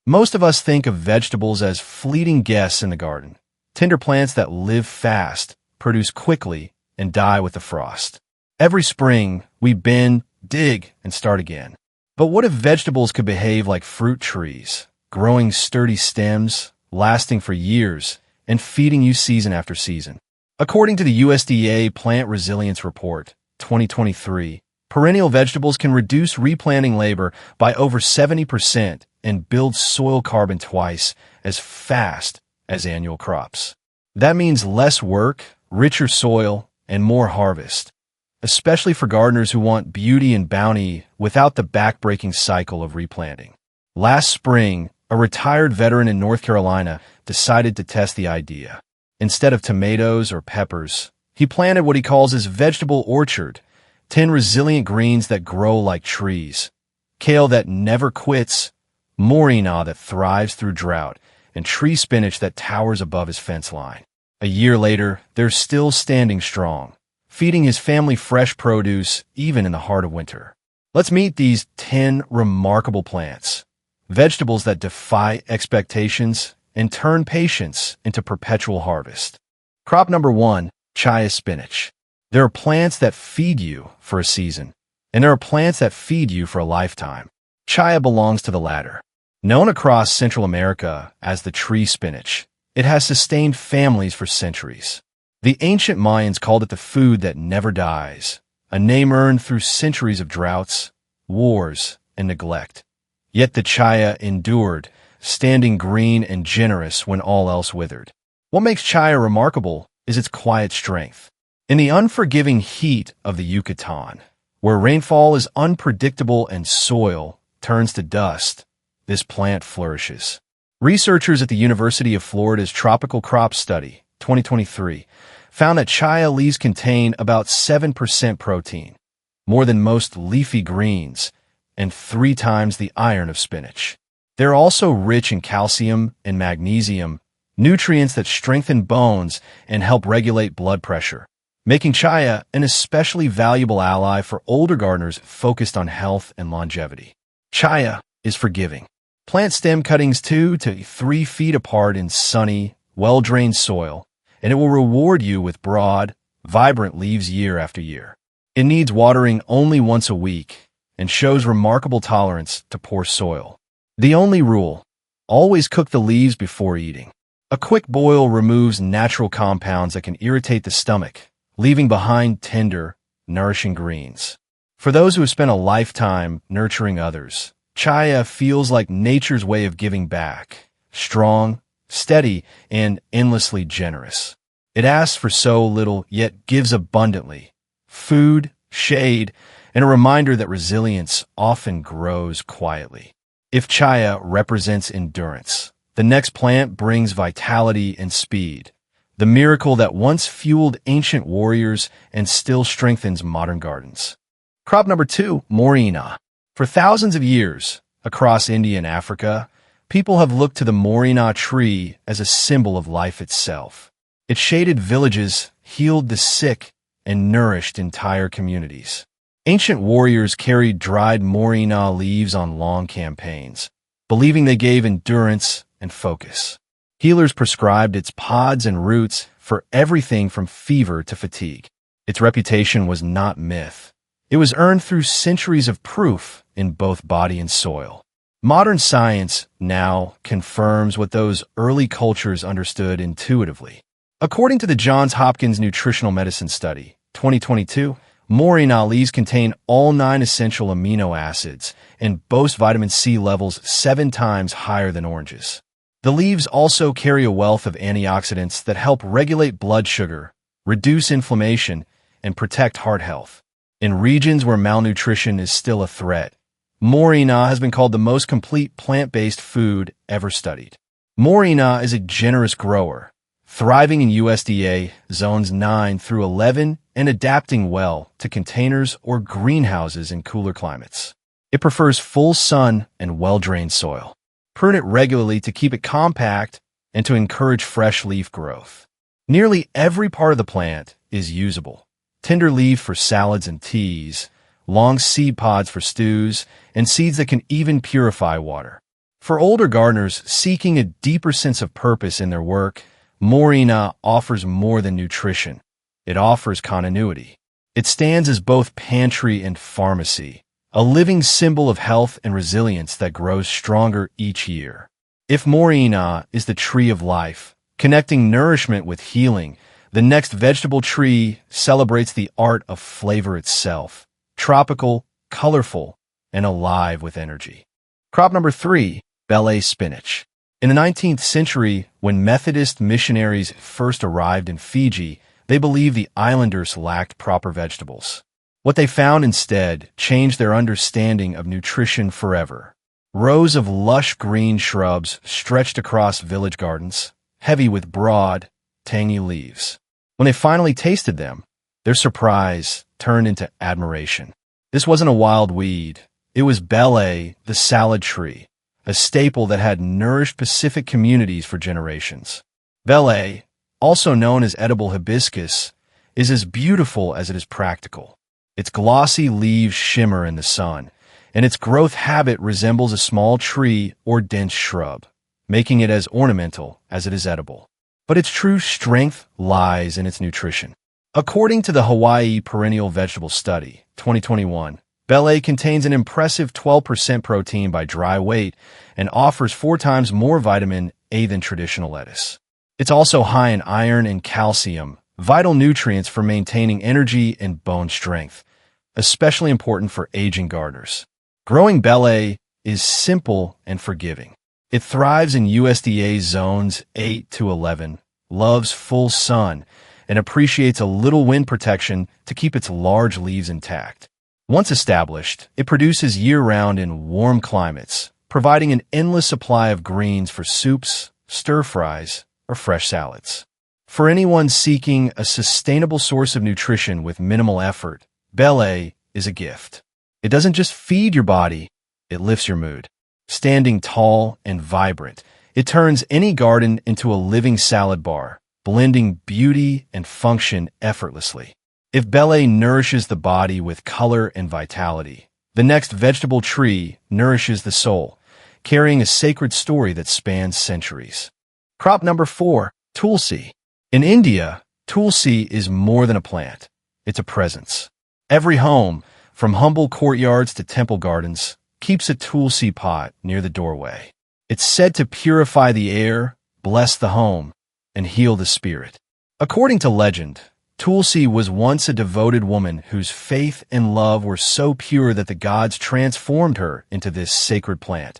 Most of us think of vegetables as fleeting guests in the garden, tender plants that live fast, produce quickly, and die with the frost. Every spring, we bend, dig, and start again. But what if vegetables could behave like fruit trees, growing sturdy stems, lasting for years, and feeding you season after season? According to the USDA Plant Resilience Report, 2023, perennial vegetables can reduce replanting labor by over 70% and build soil carbon twice as fast as annual crops. That means less work, richer soil, and more harvest, especially for gardeners who want beauty and bounty without the back-breaking cycle of replanting. Last spring, a retired veteran in North Carolina decided to test the idea. Instead of tomatoes or peppers, he planted what he calls his vegetable orchard, 10 resilient greens that grow like trees, kale that never quits, moringa that thrives through drought, and tree spinach that towers above his fence line. A year later, they're still standing strong, feeding his family fresh produce even in the heart of winter. Let's meet these 10 remarkable plants, vegetables that defy expectations and turn patience into perpetual harvest. Crop number 1, chaya spinach. There are plants that feed you for a season, and there are plants that feed you for a lifetime. Chaya belongs to the latter. Known across Central America as the tree spinach, it has sustained families for centuries. The ancient Mayans called it the food that never dies, a name earned through centuries of droughts, wars, and neglect. Yet the chaya endured, standing green and generous when all else withered. What makes chaya remarkable is its quiet strength. In the unforgiving heat of the Yucatan, where rainfall is unpredictable and soil turns to dust, this plant flourishes. Researchers at the University of Florida's Tropical Crop Study, 2023, found that chaya leaves contain about 7% protein, more than most leafy greens, and 3 times the iron of spinach. They're also rich in calcium and magnesium, nutrients that strengthen bones and help regulate blood pressure, making chaya an especially valuable ally for older gardeners focused on health and longevity. Chaya is forgiving. Plant stem cuttings 2 to 3 feet apart in sunny, well-drained soil, and it will reward you with broad, vibrant leaves year after year. It needs watering only once a week and shows remarkable tolerance to poor soil. The only rule: always cook the leaves before eating. A quick boil removes natural compounds that can irritate the stomach, leaving behind tender, nourishing greens. For those who have spent a lifetime nurturing others, chaya feels like nature's way of giving back, strong, steady, and endlessly generous. It asks for so little, yet gives abundantly: food, shade, and a reminder that resilience often grows quietly. If chaya represents endurance, the next plant brings vitality and speed, the miracle that once fueled ancient warriors and still strengthens modern gardens. Crop number 2, moringa. For thousands of years, across India and Africa, people have looked to the moringa tree as a symbol of life itself. It shaded villages, healed the sick, and nourished entire communities. Ancient warriors carried dried moringa leaves on long campaigns, believing they gave endurance and focus. Healers prescribed its pods and roots for everything from fever to fatigue. Its reputation was not myth. It was earned through centuries of proof in both body and soil. Modern science now confirms what those early cultures understood intuitively. According to the Johns Hopkins Nutritional Medicine Study, 2022, moringa leaves contain all 9 essential amino acids and boast vitamin C levels 7 times higher than oranges. The leaves also carry a wealth of antioxidants that help regulate blood sugar, reduce inflammation, and protect heart health. In regions where malnutrition is still a threat, moringa has been called the most complete plant-based food ever studied. Moringa is a generous grower, thriving in USDA zones 9 through 11 and adapting well to containers or greenhouses in cooler climates. It prefers full sun and well-drained soil. Prune it regularly to keep it compact and to encourage fresh leaf growth. Nearly every part of the plant is usable. Tender leaf for salads and teas, long seed pods for stews, and seeds that can even purify water. For older gardeners seeking a deeper sense of purpose in their work, moringa offers more than nutrition. It offers continuity. It stands as both pantry and pharmacy, a living symbol of health and resilience that grows stronger each year. If moringa is the tree of life, connecting nourishment with healing, the next vegetable tree celebrates the art of flavor itself, tropical, colorful, and alive with energy. Crop number 3, bell spinach. In the 19th century, when Methodist missionaries first arrived in Fiji, they believed the islanders lacked proper vegetables. What they found instead changed their understanding of nutrition forever. Rows of lush green shrubs stretched across village gardens, heavy with broad, tangy leaves. When they finally tasted them, their surprise turned into admiration. This wasn't a wild weed. It was bell, the salad tree, a staple that had nourished Pacific communities for generations. Bell, also known as edible hibiscus, is as beautiful as it is practical. Its glossy leaves shimmer in the sun, and its growth habit resembles a small tree or dense shrub, making it as ornamental as it is edible. But its true strength lies in its nutrition. According to the Hawaii Perennial Vegetable Study, 2021, bell contains an impressive 12% protein by dry weight and offers 4 times more vitamin A than traditional lettuce. It's also high in iron and calcium, vital nutrients for maintaining energy and bone strength, especially important for aging gardeners. Growing bell is simple and forgiving. It thrives in USDA zones 8 to 11, loves full sun, and appreciates a little wind protection to keep its large leaves intact. Once established, it produces year-round in warm climates, providing an endless supply of greens for soups, stir-fries, or fresh salads. For anyone seeking a sustainable source of nutrition with minimal effort, bell is a gift. It doesn't just feed your body, it lifts your mood. Standing tall and vibrant, it turns any garden into a living salad bar, blending beauty and function effortlessly. If bell nourishes the body with color and vitality, the next vegetable tree nourishes the soul, carrying a sacred story that spans centuries. Crop number 4, tulsi. In India, tulsi is more than a plant. It's a presence. Every home, from humble courtyards to temple gardens, keeps a tulsi pot near the doorway. It's said to purify the air, bless the home, and heal the spirit. According to legend, Tulsi was once a devoted woman whose faith and love were so pure that the gods transformed her into this sacred plant,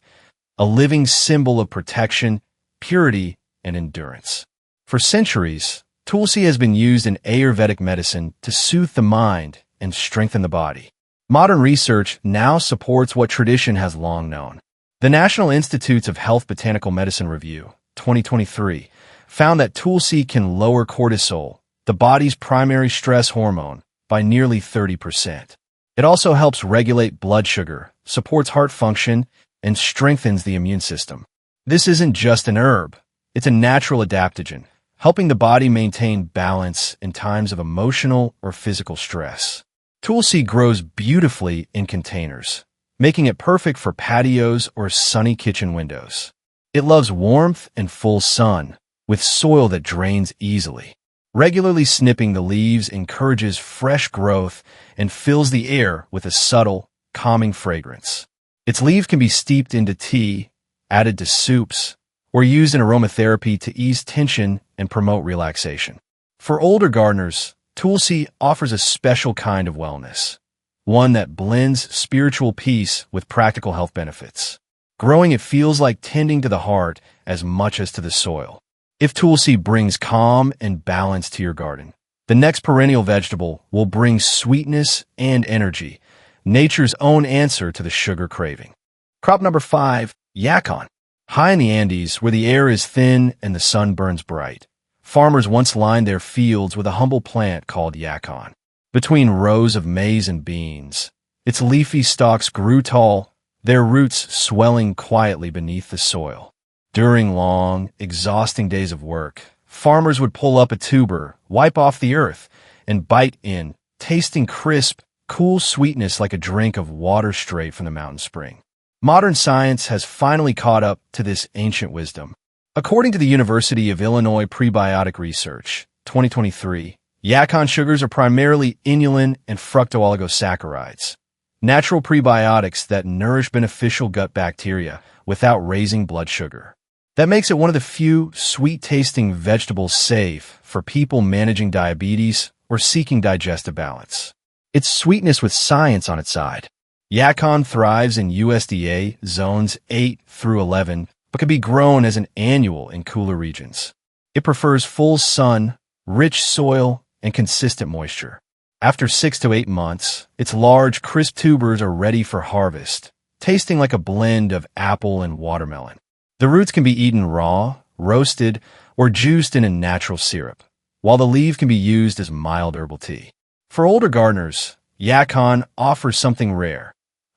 a living symbol of protection, purity, and endurance. For centuries, Tulsi has been used in Ayurvedic medicine to soothe the mind and strengthen the body. Modern research now supports what tradition has long known. The National Institutes of Health Botanical Medicine Review, 2023, found that Tulsi can lower cortisol, the body's primary stress hormone, by nearly 30%. It also helps regulate blood sugar, supports heart function, and strengthens the immune system. This isn't just an herb, it's a natural adaptogen, helping the body maintain balance in times of emotional or physical stress. Tulsi grows beautifully in containers, making it perfect for patios or sunny kitchen windows. It loves warmth and full sun, with soil that drains easily. Regularly snipping the leaves encourages fresh growth and fills the air with a subtle, calming fragrance. Its leaves can be steeped into tea, added to soups, or used in aromatherapy to ease tension and promote relaxation. For older gardeners, Tulsi offers a special kind of wellness, one that blends spiritual peace with practical health benefits. Growing it feels like tending to the heart as much as to the soil. If Tulsi brings calm and balance to your garden, the next perennial vegetable will bring sweetness and energy, nature's own answer to the sugar craving. Crop number 5, yacon. High in the Andes, where the air is thin and the sun burns bright, farmers once lined their fields with a humble plant called yacon. Between rows of maize and beans, its leafy stalks grew tall, their roots swelling quietly beneath the soil. During long, exhausting days of work, farmers would pull up a tuber, wipe off the earth, and bite in, tasting crisp, cool sweetness like a drink of water straight from the mountain spring. Modern science has finally caught up to this ancient wisdom. According to the University of Illinois Prebiotic Research, 2023, yacon sugars are primarily inulin and fructooligosaccharides, natural prebiotics that nourish beneficial gut bacteria without raising blood sugar. That makes it one of the few sweet-tasting vegetables safe for people managing diabetes or seeking digestive balance. It's sweetness with science on its side. Yacon thrives in USDA zones 8 through 11, but can be grown as an annual in cooler regions. It prefers full sun, rich soil, and consistent moisture. After 6 to 8 months, its large, crisp tubers are ready for harvest, tasting like a blend of apple and watermelon. The roots can be eaten raw, roasted, or juiced in a natural syrup, while the leaf can be used as mild herbal tea. For older gardeners, yacon offers something rare,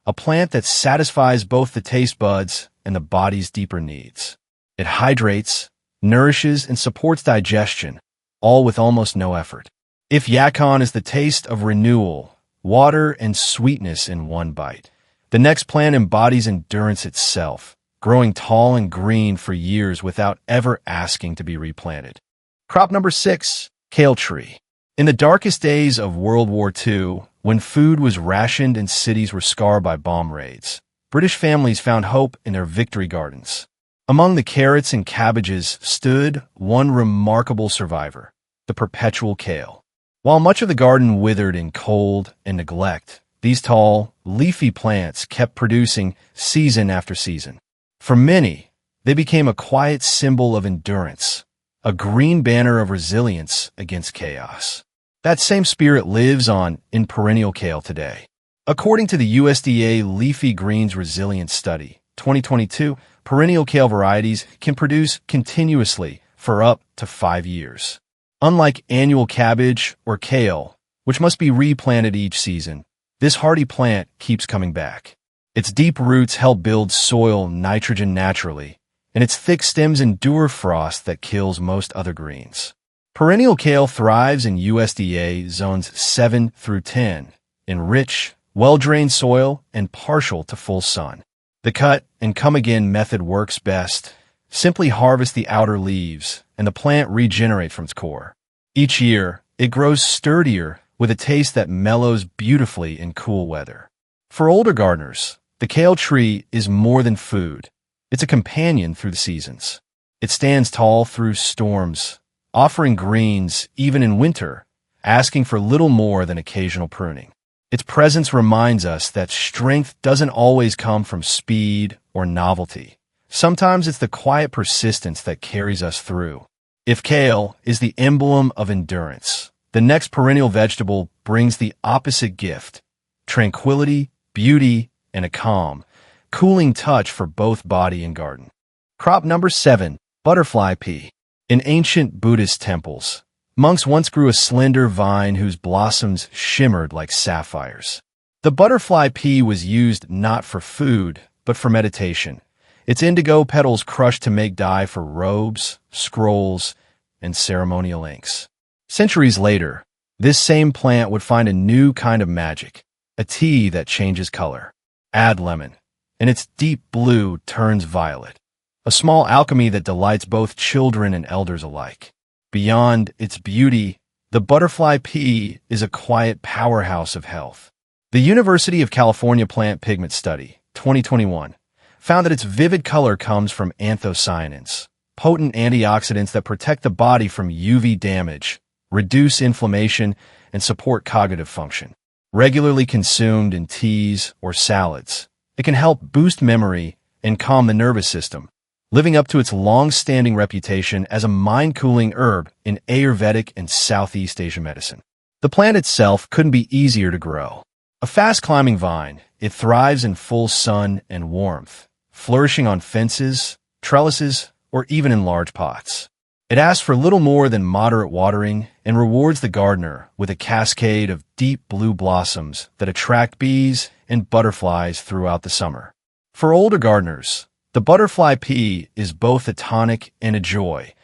a plant that satisfies both the taste buds and the body's deeper needs. It hydrates, nourishes, and supports digestion, all with almost no effort. If yacon is the taste of renewal, water, and sweetness in one bite, the next plant embodies endurance itself, growing tall and green for years without ever asking to be replanted. Crop number 6, kale tree. In the darkest days of World War II, when food was rationed and cities were scarred by bomb raids, British families found hope in their victory gardens. Among the carrots and cabbages stood one remarkable survivor, the perpetual kale. While much of the garden withered in cold and neglect, these tall, leafy plants kept producing season after season. For many, they became a quiet symbol of endurance, a green banner of resilience against chaos. That same spirit lives on in perennial kale today. According to the USDA Leafy Greens Resilience Study, 2022, perennial kale varieties can produce continuously for up to 5 years. Unlike annual cabbage or kale, which must be replanted each season, this hardy plant keeps coming back. Its deep roots help build soil nitrogen naturally, and its thick stems endure frost that kills most other greens. Perennial kale thrives in USDA zones 7 through 10, in rich, well-drained soil and partial to full sun. The cut and come again method works best. Simply harvest the outer leaves, and the plant regenerates from its core. Each year, it grows sturdier with a taste that mellows beautifully in cool weather. For older gardeners, the kale tree is more than food. It's a companion through the seasons. It stands tall through storms, offering greens even in winter, asking for little more than occasional pruning. Its presence reminds us that strength doesn't always come from speed or novelty. Sometimes it's the quiet persistence that carries us through. If kale is the emblem of endurance, the next perennial vegetable brings the opposite gift: tranquility, beauty, and a calm, cooling touch for both body and garden. Crop number 7, butterfly pea. In ancient Buddhist temples, monks once grew a slender vine whose blossoms shimmered like sapphires. The butterfly pea was used not for food, but for meditation. Its indigo petals crushed to make dye for robes, scrolls, and ceremonial inks. Centuries later, this same plant would find a new kind of magic, a tea that changes color. Add lemon, and its deep blue turns violet, a small alchemy that delights both children and elders alike. Beyond its beauty, the butterfly pea is a quiet powerhouse of health. The University of California Plant Pigment Study, 2021, found that its vivid color comes from anthocyanins, potent antioxidants that protect the body from UV damage, reduce inflammation, and support cognitive function. Regularly consumed in teas or salads, it can help boost memory and calm the nervous system, living up to its long-standing reputation as a mind-cooling herb in Ayurvedic and Southeast Asian medicine. The plant itself couldn't be easier to grow. A fast-climbing vine, it thrives in full sun and warmth, flourishing on fences, trellises, or even in large pots. It asks for little more than moderate watering and rewards the gardener with a cascade of deep blue blossoms that attract bees and butterflies throughout the summer. For older gardeners, the butterfly pea is both a tonic and a joy,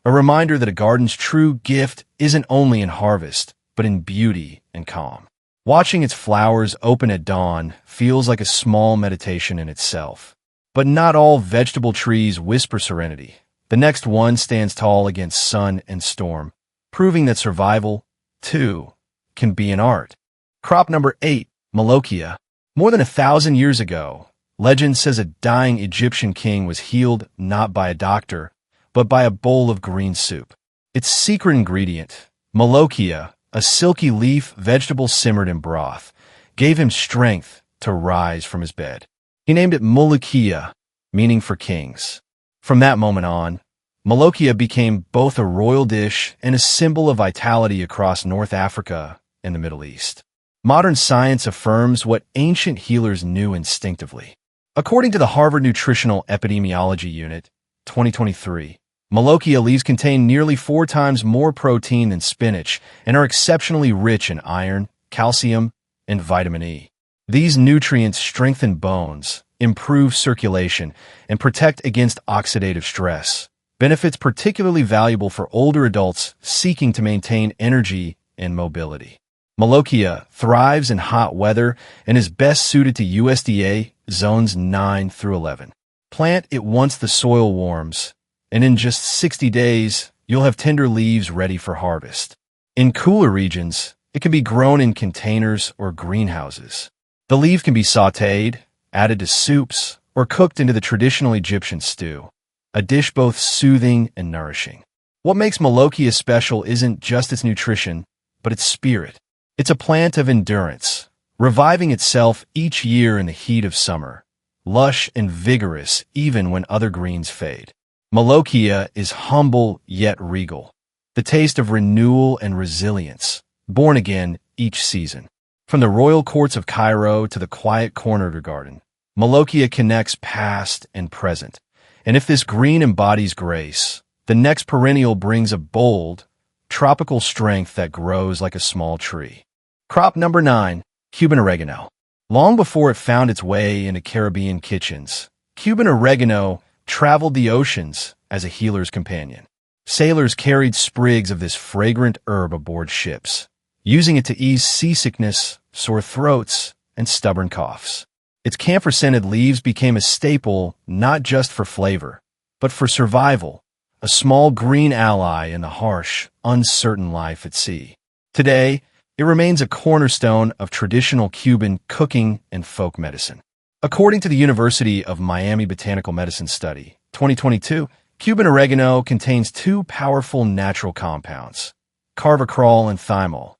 a reminder that a garden's true gift isn't only in harvest, but in beauty and calm. Watching its flowers open at dawn feels like a small meditation in itself. But not all vegetable trees whisper serenity. The next one stands tall against sun and storm, proving that survival, too, can be an art. Crop number 8, Molokhia. More than 1,000 years ago, legend says a dying Egyptian king was healed not by a doctor, but by a bowl of green soup. Its secret ingredient, Molokhia, a silky leaf vegetable simmered in broth, gave him strength to rise from his bed. He named it Molokhia, meaning for kings. From that moment on, Molokhia became both a royal dish and a symbol of vitality across North Africa and the Middle East. Modern science affirms what ancient healers knew instinctively. According to the Harvard Nutritional Epidemiology Unit, 2023, Molokhia leaves contain nearly 4 times more protein than spinach and are exceptionally rich in iron, calcium, and vitamin E. These nutrients strengthen bones, improve circulation, and protect against oxidative stress, benefits particularly valuable for older adults seeking to maintain energy and mobility. Molokhia thrives in hot weather and is best suited to USDA zones 9 through 11. Plant it once the soil warms, and in just 60 days, you'll have tender leaves ready for harvest. In cooler regions, it can be grown in containers or greenhouses. The leaf can be sautéed, added to soups, or cooked into the traditional Egyptian stew, a dish both soothing and nourishing. What makes Molokhia special isn't just its nutrition, but its spirit. It's a plant of endurance, reviving itself each year in the heat of summer, lush and vigorous even when other greens fade. Molokhia is humble yet regal, the taste of renewal and resilience, born again each season. From the royal courts of Cairo to the quiet corner of your garden, Molokhia connects past and present. And if this green embodies grace, the next perennial brings a bold, tropical strength that grows like a small tree. Crop number 9, Cuban oregano. Long before it found its way into Caribbean kitchens, Cuban oregano traveled the oceans as a healer's companion. Sailors carried sprigs of this fragrant herb aboard ships, using it to ease seasickness, sore throats, and stubborn coughs. Its camphor-scented leaves became a staple not just for flavor, but for survival, a small green ally in the harsh, uncertain life at sea. Today, it remains a cornerstone of traditional Cuban cooking and folk medicine. According to the University of Miami Botanical Medicine Study, 2022, Cuban oregano contains 2 powerful natural compounds, carvacrol and thymol,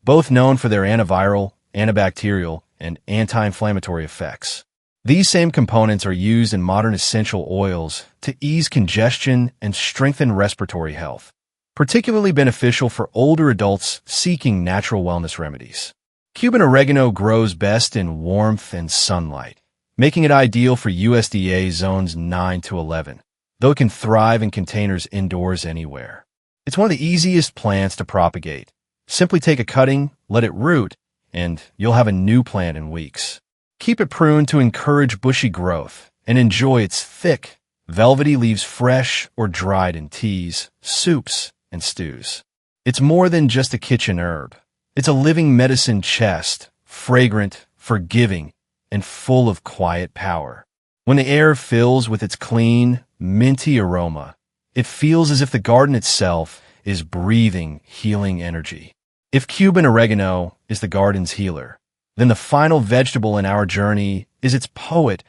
both known for their antiviral, antibacterial, and anti-inflammatory effects. These same components are used in modern essential oils to ease congestion and strengthen respiratory health, particularly beneficial for older adults seeking natural wellness remedies. Cuban oregano grows best in warmth and sunlight, making it ideal for USDA zones 9 to 11, though it can thrive in containers indoors anywhere. It's one of the easiest plants to propagate. Simply take a cutting, let it root, and you'll have a new plant in weeks. Keep it pruned to encourage bushy growth, and enjoy its thick, velvety leaves fresh or dried in teas, soups, and stews. It's more than just a kitchen herb. It's a living medicine chest, fragrant, forgiving, and full of quiet power. When the air fills with its clean, minty aroma, it feels as if the garden itself is breathing healing energy. If Cuban oregano is the garden's healer, then the final vegetable in our journey is its poet,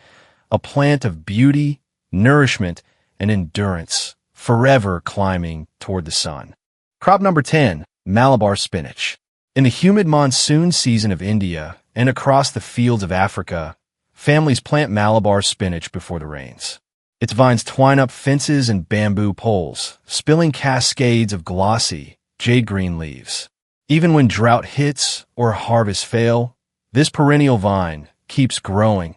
a plant of beauty, nourishment, and endurance, forever climbing toward the sun. Crop number 10, Malabar spinach. In the humid monsoon season of India and across the fields of Africa, families plant Malabar spinach before the rains. Its vines twine up fences and bamboo poles, spilling cascades of glossy, jade-green leaves. Even when drought hits or harvests fail, this perennial vine keeps growing,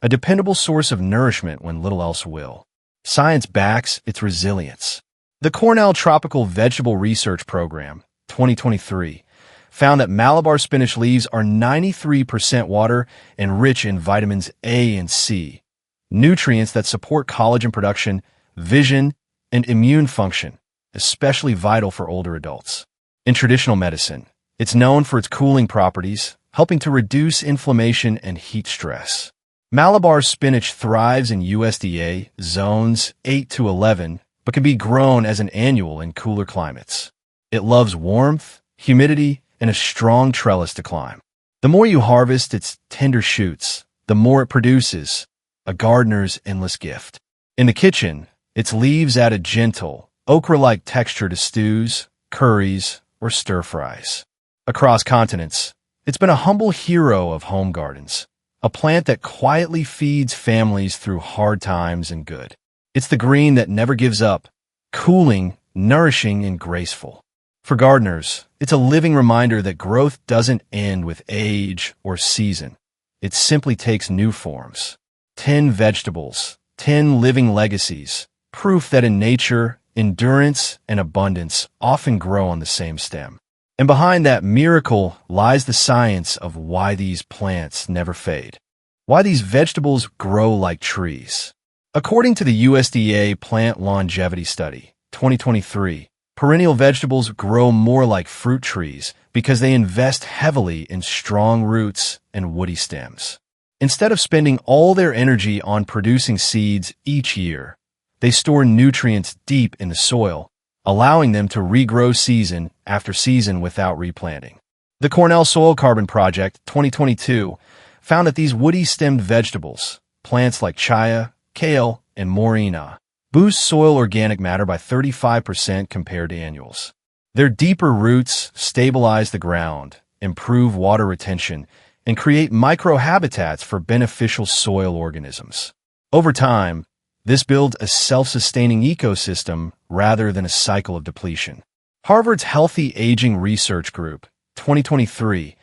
a dependable source of nourishment when little else will. Science backs its resilience. The Cornell Tropical Vegetable Research Program, 2023, found that Malabar spinach leaves are 93% water and rich in vitamins A and C, nutrients that support collagen production, vision, and immune function, especially vital for older adults. In traditional medicine, it's known for its cooling properties, helping to reduce inflammation and heat stress. Malabar spinach thrives in USDA zones 8 to 11, but can be grown as an annual in cooler climates. It loves warmth, humidity, and a strong trellis to climb. The more you harvest its tender shoots, the more it produces, a gardener's endless gift. In the kitchen, its leaves add a gentle, okra-like texture to stews, curries, or stir-fries. Across continents, it's been a humble hero of home gardens, a plant that quietly feeds families through hard times and good. It's the green that never gives up, cooling, nourishing, and graceful. For gardeners, it's a living reminder that growth doesn't end with age or season. It simply takes new forms. 10 vegetables, 10 living legacies, proof that in nature, endurance and abundance often grow on the same stem. And behind that miracle lies the science of why these plants never fade, why these vegetables grow like trees. According to the USDA Plant Longevity Study, 2023, perennial vegetables grow more like fruit trees because they invest heavily in strong roots and woody stems. Instead of spending all their energy on producing seeds each year, they store nutrients deep in the soil, allowing them to regrow season after season without replanting. The Cornell Soil Carbon Project, 2022, found that these woody-stemmed vegetables, plants like chaya, kale, and moringa, boost soil organic matter by 35% compared to annuals. Their deeper roots stabilize the ground, improve water retention, and create microhabitats for beneficial soil organisms. Over time, this builds a self-sustaining ecosystem rather than a cycle of depletion. Harvard's Healthy Aging Research Group, 2023,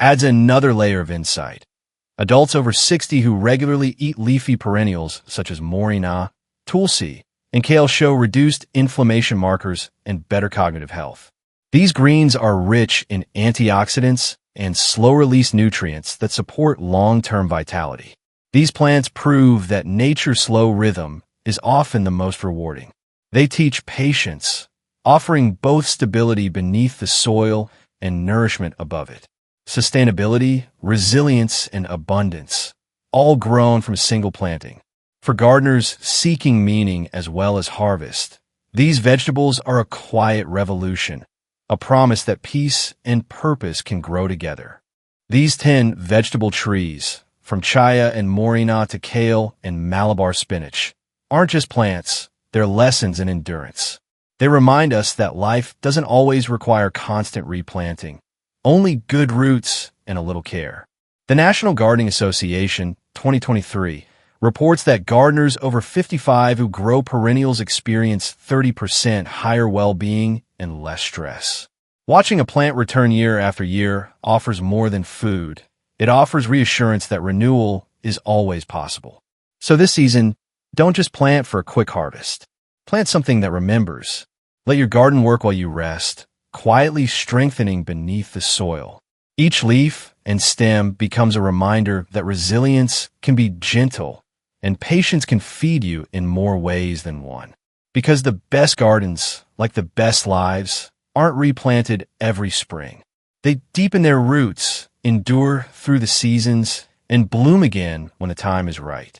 adds another layer of insight. Adults over 60 who regularly eat leafy perennials such as moringa, tulsi, and kale show reduced inflammation markers and better cognitive health. These greens are rich in antioxidants and slow-release nutrients that support long-term vitality. These plants prove that nature's slow rhythm is often the most rewarding. They teach patience, offering both stability beneath the soil and nourishment above it. Sustainability, resilience, and abundance, all grown from a single planting. For gardeners seeking meaning as well as harvest, these vegetables are a quiet revolution, a promise that peace and purpose can grow together. These 10 vegetable trees, from chaya and moringa to kale and Malabar spinach, aren't just plants, they're lessons in endurance. They remind us that life doesn't always require constant replanting, only good roots and a little care. The National Gardening Association, 2023, reports that gardeners over 55 who grow perennials experience 30% higher well-being and less stress. Watching a plant return year after year offers more than food. It offers reassurance that renewal is always possible. So this season, don't just plant for a quick harvest. Plant something that remembers. Let your garden work while you rest, quietly strengthening beneath the soil. Each leaf and stem becomes a reminder that resilience can be gentle and patience can feed you in more ways than one. Because the best gardens, like the best lives, aren't replanted every spring. They deepen their roots, endure through the seasons, and bloom again when the time is right.